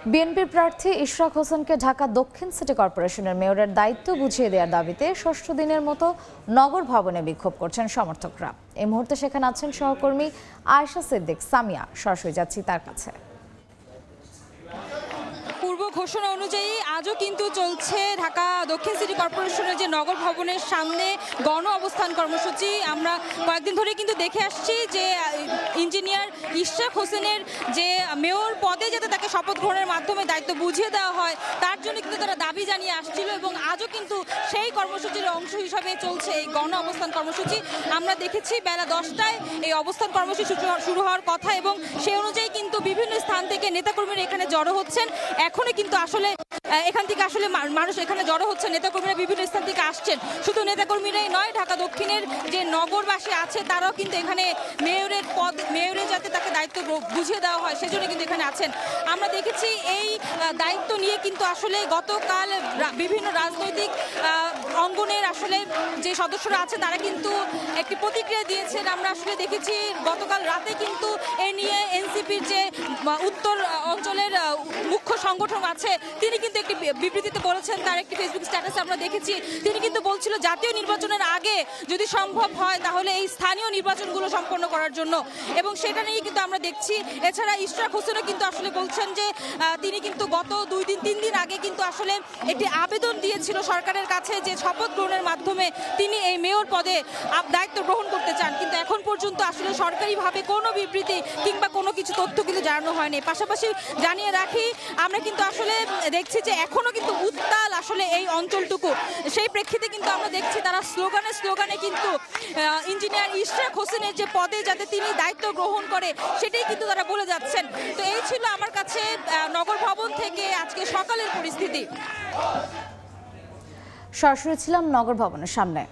বিএনপির প্রার্থী ইশরাক হোসেনকে ঢাকা দক্ষিণ সিটি কর্পোরেশনের মেয়রের দায়িত্ব বুঝিয়ে দেওয়ার দাবিতে ষষ্ঠ দিনের মতো নগর ভবনে বিক্ষোভ করছেন সমর্থকরা। এই মুহূর্তে সেখানে আছেন সহকর্মী আয়েশা সিদ্দিক সামিয়া। সরাসরি যাচ্ছি তার কাছে। পূর্ব ঘোষণা অনুযায়ী আজও কিন্তু চলছে ঢাকা দক্ষিণ সিটি কর্পোরেশনের যে নগর ভবনের সামনে গণ অবস্থান কর্মসূচি। আমরা কয়েকদিন ধরে কিন্তু দেখে আসছি যে ইঞ্জিনিয়ার ইশরাক হোসেনের যে মেয়র পদে যাতে তাকে শপথ গ্রহণের মাধ্যমে দায়িত্ব বুঝিয়ে দেওয়া হয় তার জন্য কিন্তু তারা দাবি জানিয়ে আসছিল এবং আজও কিন্তু সেই কর্মসূচির অংশ হিসাবে চলছে এই গণ অবস্থান কর্মসূচি। আমরা দেখেছি বেলা 10টায় এই অবস্থান কর্মসূচি শুরু হওয়ার কথা এবং সেই অনুযায়ী কিন্তু বিভিন্ন স্থান থেকে নেতাকর্মীরা এখানে জড়ো হচ্ছেন। এখনো কিন্তু আসলে এখান থেকে আসলে মানুষ এখানে জড়ো হচ্ছে, নেতাকর্মীরা বিভিন্ন স্থান থেকে আসছেন। শুধু নেতাকর্মীরাই নয়, ঢাকা দক্ষিণের যে নগরবাসী আছে তারাও কিন্তু এখানে মেয়রের যাতে তাকে দায়িত্ব বুঝিয়ে দেওয়া হয় সেজন্য কিন্তু এখানে আছেন। আমরা দেখেছি এই দায়িত্ব নিয়ে কিন্তু আসলে গতকাল বিভিন্ন রাজনৈতিক অঙ্গনের আসলে যে সদস্যরা আছে তারা কিন্তু একটি প্রতিক্রিয়া দিয়েছেন। আমরা আসলে দেখেছি গতকাল রাতে কিন্তু এ নিয়ে এনসিপির যে উত্তর অঞ্চলের মুখ্য সংগঠন আছে তিনি কিন্তু একটি বিবৃতিতে বলেছেন, তার একটি ফেসবুক স্ট্যাটাসে আমরা দেখেছি তিনি কিন্তু বলছিল জাতীয় নির্বাচনের আগে যদি সম্ভব হয় তাহলে এই স্থানীয় নির্বাচনগুলো সম্পন্ন করার জন্য, এবং সেটা নিয়ে কিন্তু আমরা দেখছি। এছাড়া ইশরাক হোসেনও কিন্তু আসলে বলছেন যে তিনি কিন্তু গত 2-3 দিন আগে কিন্তু আসলে একটি আবেদন দিয়েছিল সরকারের কাছে যে শপথ গ্রহণের মাধ্যমে তিনি এই মেয়র পদে দায়িত্ব গ্রহণ করতে চান, কিন্তু এখন পর্যন্ত আসলে সরকারিভাবে কোনো বিবৃতি কিংবা কোনো কিছু তথ্য কিন্তু জানানো হয়নি। পাশাপাশি জানিয়ে রাখি আমরা কিন্তু আসলে দেখছি যে এখনো কিন্তু উত্তাল আসলে এই অঞ্চলটুকু। সেই প্রেক্ষিতে কিন্তু আমরা দেখছি তারা স্লোগানে কিন্তু ইঞ্জিনিয়ার ইশরাক হোসেনের যে পদে যাতে তিনি দায়িত্ব গ্রহণ করে সেটাই কিন্তু তারা বলে যাচ্ছেন। তো এই ছিল আমার কাছে নগর ভবন থেকে আজকে সকালের পরিস্থিতি। সরাসরি ছিলাম নগর ভবনের সামনে।